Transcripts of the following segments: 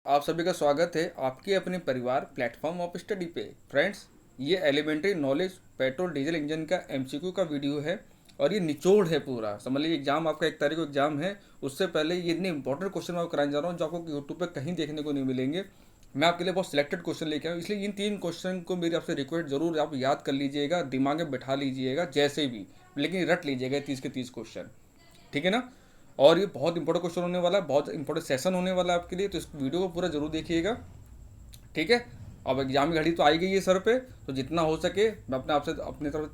आप सभी का स्वागत है आपके अपने परिवार प्लेटफॉर्म ऑफ स्टडी पे। फ्रेंड्स, ये elementary knowledge petrol diesel engine का एमसीक्यू का वीडियो है और ये निचोड़ है पूरा। समझ लीजिए एग्जाम आपका 1 तारीख को एग्जाम है, उससे पहले ये इतने इंपॉर्टेंट क्वेश्चन मैं आपको कराने जा रहा हूँ जो आपको यूट्यूब पे कहीं देखने को नहीं मिलेंगे। मैं आपके लिए बहुत सिलेक्टेड क्वेश्चन लेके आया हूँ, इसलिए इन 3 क्वेश्चन को मेरी आपसे रिक्वेस्ट जरूर आप याद कर लीजिएगा, दिमाग में बैठा लीजिएगा जैसे भी, लेकिन रट लीजिएगा 30 के 30 क्वेश्चन। ठीक है ना। और ये बहुत इंपॉर्टेंट क्वेश्चन होने वाला है, बहुत इंपॉर्टेंट सेशन होने वाला है आपके लिए, तो इस वीडियो को पूरा जरूर देखिएगा। ठीक है। अब एग्जाम की घड़ी तो आई गई है सर पे, तो जितना हो सके मैं अपने आपसे अपनी तरफ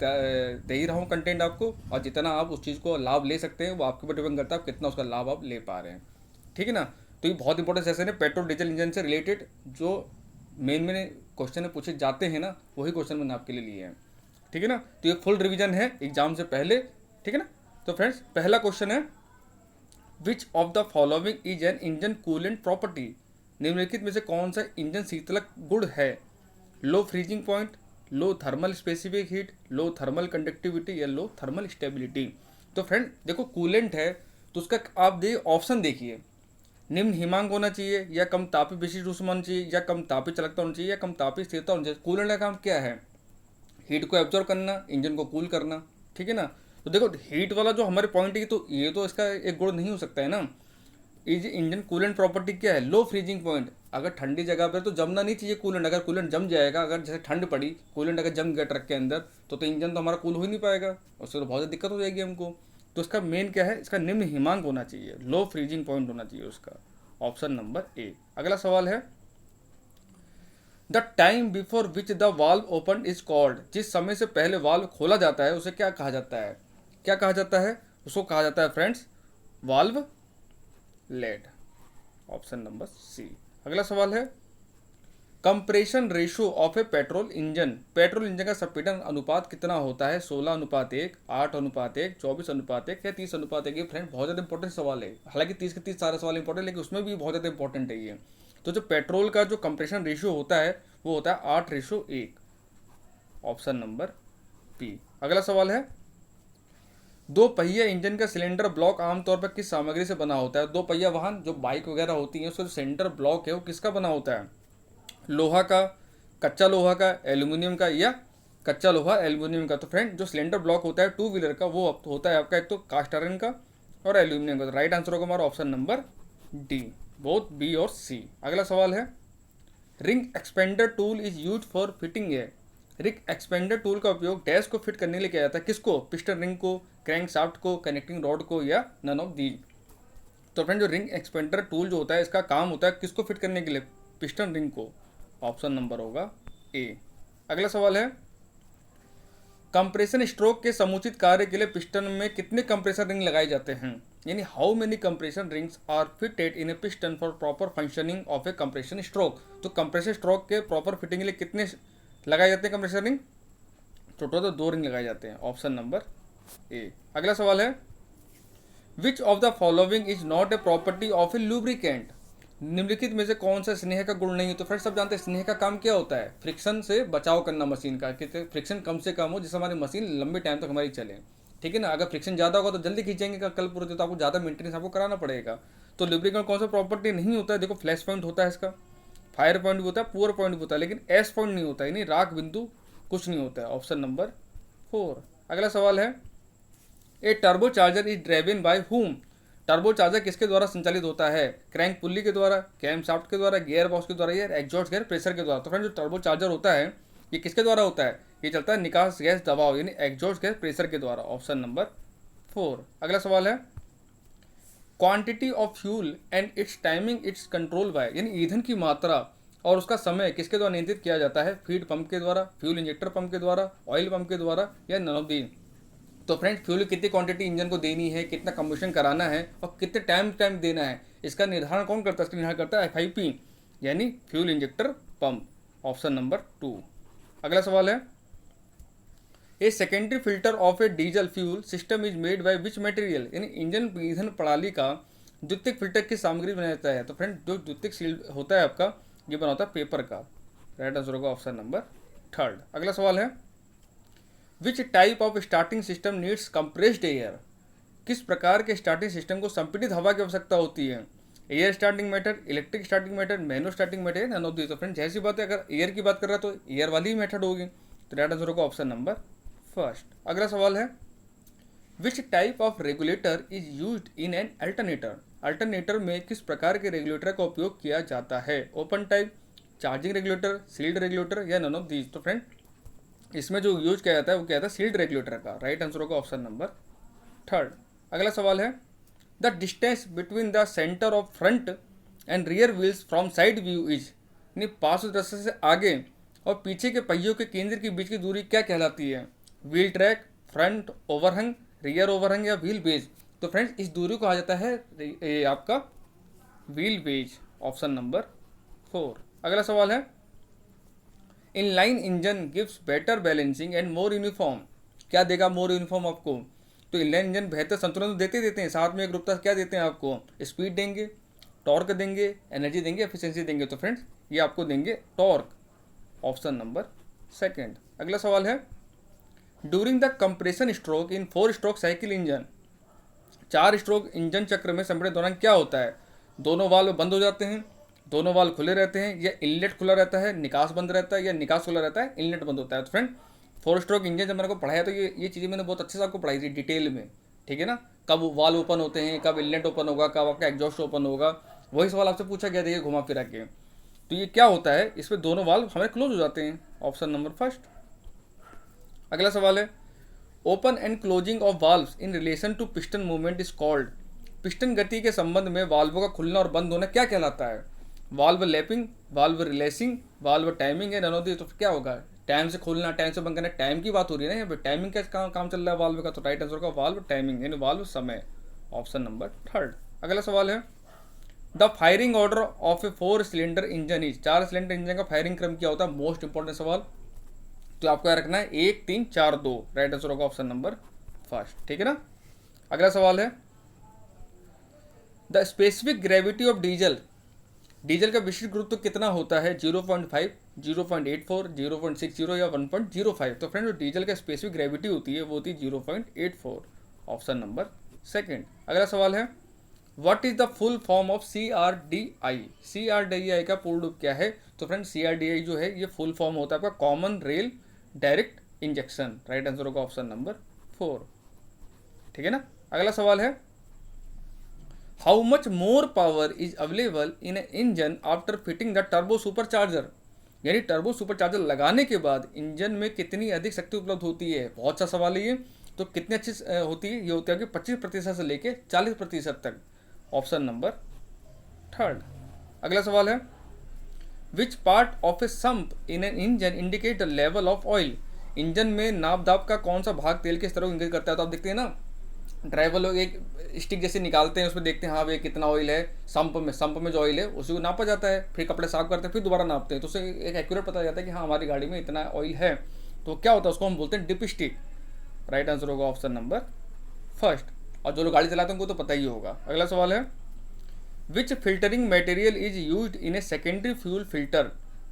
दे ही रहा हूँ कंटेंट आपको, और जितना आप उस चीज़ को लाभ ले सकते हैं वो आपके ऊपर डिपेंड करता है आप कितना उसका लाभ आप ले पा रहे हैं। ठीक है ना। तो ये बहुत इंपॉर्टेंट सेशन है पेट्रोल डीजल इंजन से रिलेटेड। जो मेन क्वेश्चन में पूछे जाते हैं ना, वही क्वेश्चन मैंने आपके लिए लिए हैं। ठीक है ना। तो ये फुल रिविजन है एग्जाम से पहले। ठीक है ना। तो फ्रेंड्स, पहला क्वेश्चन है, which of the following is an engine coolant property. निम्नलिखित में से कौन सा इंजन शीतलक गुण है? Low freezing point, low thermal specific heat, low thermal conductivity या लो थर्मल स्टेबिलिटी। तो फ्रेंड देखो, कूलेंट है तो उसका आप देखिए ऑप्शन देखिए, निम्न हिमांक होना चाहिए, या कम तापी विशिष्ट ऊष्मा होना चाहिए, या कम तापी चालकता होना चाहिए, या कम तापी स्थिरता होना चाहिए। कूलेंट का काम क्या है? हीट को एब्जॉर्व करना, इंजन को कूल करना। ठीक है ना। तो देखो हीट वाला जो हमारे पॉइंट है, तो ये तो इसका एक गुण नहीं हो सकता है ना। इज इंजन कूलेंट प्रॉपर्टी क्या है? Low freezing point. अगर ठंडी जगह पर तो जमना नहीं चाहिए कूलेंट, अगर कूलेंट जम जाएगा, अगर जैसे ठंड पड़ी कूलेंट अगर जम गया ट्रक के अंदर, तो इंजन तो हमारा कूल हो ही नहीं पाएगा, उससे तो बहुत ज़्यादा दिक्कत हो जाएगी हमको। तो इसका मेन क्या है? इसका निम्न हिमांक होना चाहिए, लो फ्रीजिंग पॉइंट होना चाहिए उसका। Option number A. अगला सवाल है, the time before which the valve open is called. जिस समय से पहले वाल्व खोला जाता है उसे क्या कहा जाता है? क्या कहा जाता है? उसको कहा जाता है friends valve lead. Option number C. अगला सवाल है, compression ratio of a petrol engine. Petrol engine का संपीड़न अनुपात कितना होता है? 16:1, 8:1, 24:1 या 30:1? ये फ्रेंड बहुत ज़्यादा इंपॉर्टेंट सवाल है। हालांकि 30 के 30 सारे सवाल इंपॉर्टेंट, लेकिन उसमें भी बहुत ज़्यादा इंपॉर्टेंट है ये। तो जो पेट्रोल का जो कंप्रेशन रेशियो होता है वो होता है 8:1। Option number B. अगला सवाल है, दो पहिया इंजन का सिलेंडर ब्लॉक आमतौर पर किस सामग्री से बना होता है? दो पहिया वाहन जो बाइक वगैरह होती है, उसका जो सिलेंडर ब्लॉक है वो किसका बना होता है? लोहा का, कच्चा लोहा का, एल्यूमिनियम का, या कच्चा लोहा एल्यूमिनियम का? तो फ्रेंड जो सिलेंडर ब्लॉक होता है टू व्हीलर का, वो होता है आपका एक तो कास्ट आयरन का और एल्यूमिनियम का। तो राइट आंसर होगा हमारा option number D, both B और सी। अगला सवाल है, ring expander tool is use for fitting है। रिंग एक्सपेंडर टूल का उपयोग डैश को फिट करने के लिए किया जाता है। किसको? पिस्टन रिंग को, क्रैंक शाफ्ट को, कनेक्टिंग रॉड को, या नन ऑफ दीज? तो फ्रेंड जो रिंग एक्सपेंडर टूल जो होता है इसका काम होता है किसको फिट करने के लिए? पिस्टन रिंग को। ऑप्शन नंबर होगा ए। अगला सवाल है, कंप्रेशन स्ट्रोक के समुचित कार्य के लिए पिस्टन में कितने कंप्रेसर रिंग लगाए जाते हैं? यानी how many compression rings are fitted in a piston for proper functioning of a compression stroke. तो कंप्रेसर स्ट्रोक के प्रॉपर फिटिंग के लिए कितने लगाए जाते हैं कंप्रेसर रिंग? टोटल तो 2 रिंग लगाए जाते हैं। Option number A. अगला सवाल है, which of the following is not a property of A lubricant. निम्नलिखित में से कौन सा स्नेह का गुण नहीं है? तो फ्रेंड्स सब जानते हैं स्नेह का काम क्या होता है? फ्रिक्शन से बचाव करना मशीन का, कि फ्रिक्शन कम से कम हो जिससे हमारी मशीन लंबे टाइम तक हमारी चले। ठीक है ना। अगर फ्रिक्शन ज़्यादा होगा तो जल्दी खींचेंगे कल पूरे, तो आपको ज़्यादा मेंटेनेंस आपको कराना पड़ेगा। तो लुब्रिकेंट कौन सा प्रॉपर्टी नहीं होता है? देखो फ्लैश पॉइंट होता है इसका, फायर पॉइंट भी होता है, पुअर पॉइंट भी होता है, लेकिन एस पॉइंट नहीं होता है, यानी राख बिंदु कुछ नहीं होता है। Option number 4। अगला सवाल है, a turbo charger is driven by whom. Turbo charger किसके द्वारा संचालित होता है? क्रैंक पुल्ली के द्वारा, कैम शाफ्ट के द्वारा, गियर बॉक्स के द्वारा, या एग्जॉस्ट गैस प्रेशर के द्वारा? तो फ्रेंड जो टर्बो चार्जर होता है ये किसके द्वारा होता है? ये चलता है निकास गैस दबाव यानी एग्जॉस्ट गैस प्रेशर के द्वारा। Option number 4। अगला सवाल है, quantity of fuel and it's timing it's control by. यानी ईंधन की मात्रा और उसका समय किसके द्वारा नियंत्रित किया जाता है? फीड पंप के द्वारा, फ्यूल इंजेक्टर पंप के द्वारा, ऑयल पंप के द्वारा, या नन ऑफ दी? तो फ्रेंड्स फ्यूल कितनी क्वांटिटी इंजन को देनी है, कितना कंबशन कराना है और कितने टाइम देना है, इसका निर्धारण कौन करता है? इसका निर्धारण करता है एफआईपी यानी fuel injector pump. Option number 2। अगला सवाल है, a secondary filter of A diesel fuel system is made by which material. यानी इंजन ईंधन प्रणाली का द्वितीयक फिल्टर की सामग्री बनाया जाता है? तो फ्रेंड जो द्वितीयक सील होता है आपका ये बना होता है पेपर का। राइट आंसर होगा ऑप्शन नंबर 3। अगला सवाल है, which type of starting system needs compressed air. किस प्रकार के स्टार्टिंग सिस्टम को संपीड़ित हवा की आवश्यकता होती है? Air starting matter, electric starting matter, manual starting matter, none of this. तो फ्रेंड जैसी बात है, अगर एयर की बात कर रहा है तो एयर वाली ही मेथड होगी। तो राइट आंसर होगा ऑप्शन नंबर फर्स्ट। अगला सवाल है, which type of regulator is used in an alternator. Alternator में किस प्रकार के रेगुलेटर का उपयोग किया जाता है? Open type, charging regulator, sealed regulator या नन ऑफ दीज। तो फ्रेंड इसमें जो यूज किया जाता है वो क्या था? सील्ड रेगुलेटर का। राइट आंसर होगा ऑप्शन नंबर थर्ड। अगला सवाल है, the distance between the centre of front and rear wheels from side view is. यानी पार्श्व दृष्टि से आगे और पीछे के पहियों के केंद्र के बीच की दूरी क्या कहलाती है? व्हील ट्रैक, फ्रंट ओवरहंग, रियर ओवरहंग या व्हील बेज। तो फ्रेंड्स इस दूरी को कहा जाता है ये आपका व्हील बेज। Option number 4। अगला सवाल है, inline engine gives better balancing and more uniform. क्या देगा मोर यूनिफॉर्म आपको? तो इनलाइन इंजन बेहतर संतुलन तो देते हैं, साथ में एक रूपता क्या देते हैं आपको? स्पीड देंगे, टॉर्क देंगे, एनर्जी देंगे, एफिशिएंसी देंगे। तो फ्रेंड्स ये आपको देंगे टॉर्क। Option number second. अगला सवाल है, during the compression stroke in 4 stroke cycle engine. 4 stroke engine चक्र में संपीड़न दौरान क्या होता है? दोनों वाल्व बंद हो जाते हैं, दोनों वाल्व खुले रहते हैं, या इनलेट खुला रहता है निकास बंद रहता है, या निकास खुला रहता है इनलेट बंद होता है। तो फ्रेंड 4 स्ट्रोक इंजन जब मैंने को पढ़ाया तो ये चीज़ें मैंने बहुत अच्छे से आपको पढ़ाई थी डिटेल में, ठीक है ना। कब वाल्व ओपन होते हैं, कब इनलेट ओपन होगा, कब आपका एग्जॉस्ट ओपन होगा, वही सवाल आपसे पूछा गया था घुमा फिरा के। तो ये क्या होता है, इसमें दोनों वाल्व हमें क्लोज हो जाते हैं। Option number first. अगला सवाल है, open and closing of valves in relation to piston movement is called. Piston गति के संबंध में वाल्वों का खुलना और बंद होना क्या कहलाता है? Valve lapping, valve releasing, valve timing है, नन ऑफ दिस। तो क्या होगा? टाइम से खोलना, टाइम से बंद करना, टाइम की बात हो रही है ना यहाँ पे। टाइमिंग का काम चल रहा है वाल्व का। तो राइट आंसर होगा वाल्व टाइमिंग यानी वाल्व समय। Option number third. अगला सवाल है, the firing order of A 4 cylinder engine is. 4 cylinder engine का फायरिंग क्रम क्या होता है? मोस्ट इंपॉर्टेंट सवाल। तो आपको याद रखना है 1 3 4 2। राइट आंसर होगा ऑप्शन नंबर फर्स्ट, ठीक है ना। अगला सवाल है, the specific gravity of diesel. Diesel का विशिष्ट गुरुत्व कितना होता है? 0.5, 0.84, 0.60 या 1.05। तो फ्रेंड जो डीजल का स्पेसिफिक ग्रेविटी होती है वो होती है 0.84। Option number second. अगला सवाल है, what is the full form of CRDI। CRDI का पूर्ण रूप क्या है? तो फ्रेंड CRDI जो है ये फुल फॉर्म होता है आपका common rail direct injection. Right answer होगा ऑप्शन नंबर 4, ठीक है ना। अगला सवाल है, how much more power is available in A engine after fitting the turbo supercharger. यानी टर्बो सुपरचार्जर लगाने के बाद इंजन में कितनी अधिक शक्ति उपलब्ध होती है? बहुत सा सवाल है ये। तो कितनी अच्छी होती है? ये होती है कि 25% से लेके 40% तक। Option number third. अगला सवाल है, which part of A sump in an engine indicate the level of oil. Engine में नाप दाप का कौन सा भाग तेल के स्तर को इंगित करता है? तो आप देखते हैं ना ड्राइवर लोग एक स्टिक जैसे निकालते हैं, उसमें देखते हैं हाँ भाई कितना ऑयल है संप में जो ऑयल है उसी को नापा जाता है, फिर कपड़े साफ करते हैं, फिर दोबारा नापते हैं, तो उससे एक एक्यूरेट पता जाता है कि हाँ हमारी गाड़ी में इतना ऑयल है। तो क्या होता है उसको हम बोलते हैं डिप स्टिक। राइट आंसर होगा ऑप्शन नंबर फर्स्ट। और जो लोग गाड़ी चलाते हैं उनको तो पता ही होगा। अगला सवाल है, which filtering material is used in a secondary fuel filter.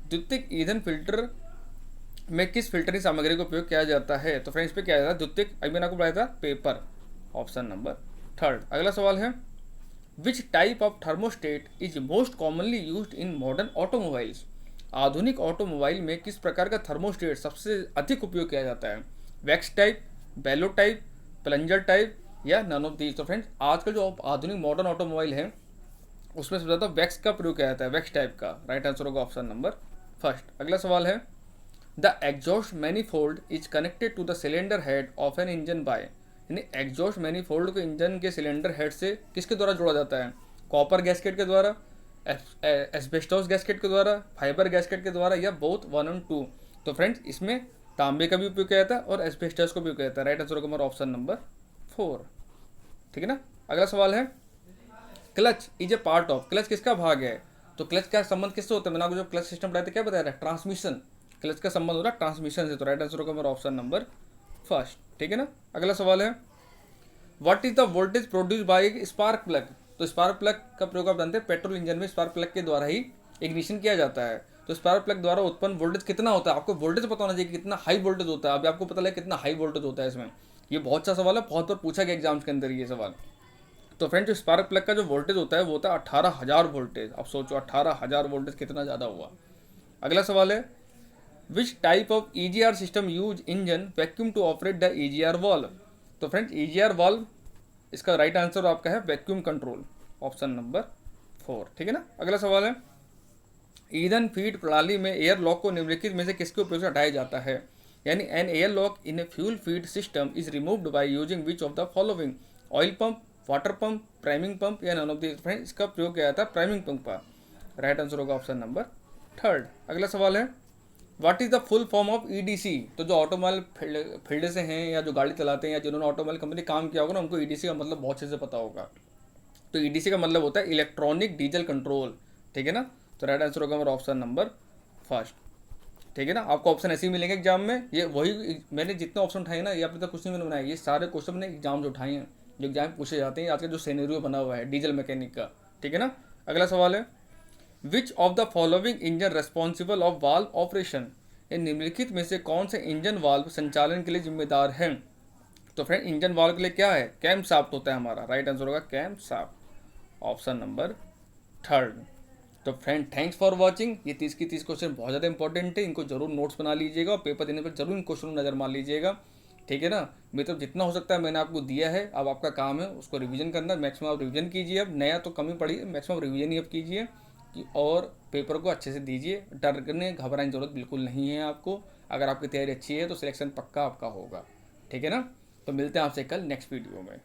द्वितीयक ईंधन फिल्टर में किस फिल्टरिंग सामग्री का उपयोग किया जाता है? तो फ्रेंड्स पे क्या जाता है? द्वितीयक, अभी मैंने आपको बताया था पेपर। Option number third. अगला सवाल है, which type of thermostat is most commonly used in modern automobiles. आधुनिक ऑटोमोबाइल में किस प्रकार का थर्मोस्टेट सबसे अधिक उपयोग किया जाता है? वैक्स टाइप, बेलो टाइप, प्लंजर टाइप या नन ऑफ दीज। तो फ्रेंड्स आजकल जो आधुनिक मॉडर्न ऑटोमोबाइल है उसमें सबसे ज़्यादा वैक्स का प्रयोग किया जाता है, वैक्स टाइप का। राइट आंसर होगा ऑप्शन नंबर फर्स्ट। अगला सवाल है, the exhaust manifold is connected to the cylinder head of an engine by. यानी एग्जॉस्ट मैनीफोल्ड को इंजन के सिलेंडर हेड से किसके द्वारा जोड़ा जाता है? कॉपर गैस्केट के द्वारा, एस्बेस्टोस गैस्केट के द्वारा, फाइबर गैस्केट के द्वारा या बोथ 1 और 2। तो फ्रेंड्स इसमें तांबे का भी उपयोग किया जाता है और एस्बेस्टोस का भी उपयोग किया जाता है। राइट आंसर होगा हमारा ऑप्शन नंबर 4, ठीक है ना। अगला सवाल है, clutch is a part of. Clutch किसका भाग है? तो क्लच का संबंध किससे होता है? मैंने आपको जो क्लच सिस्टम बताया था क्या बताया? ट्रांसमिशन। क्लच का संबंध हो रहा है ट्रांसमिशन से। तो राइट आंसर होगा हमारा ऑप्शन नंबर फर्स्ट, ठीक है ना। अगला सवाल है, what is the voltage produce by spark plug. तो स्पार्क प्लग का प्रयोग आप जानते हैं पेट्रोल इंजन में स्पार्क प्लग के द्वारा ही इग्निशन किया जाता है। तो स्पार्क प्लग द्वारा उत्पन्न वोल्टेज कितना होता है? आपको वोल्टेज पता होना चाहिए कि कितना हाई वोल्टेज होता है। अभी आपको पता लगे कितना हाई वोल्टेज होता है इसमें। ये बहुत सा सवाल है, बहुत बार पूछा गया एग्जाम्स के अंदर ये सवाल। तो फ्रेंड जो स्पार्क प्लग का जो वोल्टेज होता है वो होता है 18,000 वोल्टेज। अब सोचो 18,000 वोल्टेज कितना ज़्यादा हुआ। अगला सवाल है which type of EGR system use engine vacuum to operate the EGR valve. तो फ्रेंड्स EGR वाल्व इसका राइट आंसर आपका है वैक्यूम कंट्रोल, ऑप्शन नंबर 4, ठीक है ना। अगला सवाल है ईंधन फीड प्रणाली में एयर लॉक को निम्नलिखित में से किसके उपयोग से हटाया जाता है। यानी an air lock in a fuel feed system is removed by using which of the following, oil pump, water pump, priming pump या नॉन ऑफ द। फ्रेंड इसका प्रयोग किया जाता है प्राइमिंग पंप का। राइट आंसर होगा ऑप्शन नंबर 3। अगला सवाल है what is the full form of EDC। तो जो ऑटोमोबाइल फील्ड से हैं या जो गाड़ी चलाते हैं या जिन्होंने ऑटोमोबाइल कंपनी काम किया होगा ना, उनको EDC का मतलब बहुत अच्छे से पता होगा। तो EDC का मतलब होता है इलेक्ट्रॉनिक डीजल कंट्रोल, ठीक है ना। तो राइट आंसर होगा हमारा ऑप्शन नंबर 1, ठीक है ना। आपको ऑप्शन ऐसे ही मिलेंगे एग्जाम में। ये वही मैंने जितने ऑप्शन उठाए ना, ये अभी तक कुछ नहीं मैंने बनाया, ये सारे क्वेश्चन मैंने एग्जाम से उठाए हैं जो एग्जाम में पूछे जाते हैं। आज का जो सिनेरियो बना हुआ है डीजल मैकेनिक का, ठीक है ना। अगला सवाल है which of the following engine responsible of valve operation. इन निम्नलिखित में से कौन से इंजन वाल्व संचालन के लिए जिम्मेदार हैं। तो फ्रेंड इंजन वाल्व के लिए क्या है, कैम शाफ्ट होता है हमारा। राइट आंसर होगा कैम शाफ्ट, ऑप्शन नंबर 3। तो फ्रेंड थैंक्स फॉर वॉचिंग। ये 30 की 30 क्वेश्चन बहुत ज़्यादा इंपॉर्टेंट है, इनको जरूर नोट्स बना लीजिएगा और पेपर देने पर जरूर इन क्वेश्चन नज़र मार लीजिएगा, ठीक है ना। मेरी तरफ जितना हो सकता है मैंने आपको दिया है, अब आपका काम है उसको रिवीजन करना। मैक्सिमम आप रिवीजन कीजिए, अब नया तो कमी पड़ी, मैक्सिमम रिवीजन ही अब कीजिए और पेपर को अच्छे से दीजिए। डरने घबराने की जरूरत बिल्कुल नहीं है आपको। अगर आपकी तैयारी अच्छी है तो सिलेक्शन पक्का आपका होगा, ठीक है ना। तो मिलते हैं आपसे कल नेक्स्ट वीडियो में।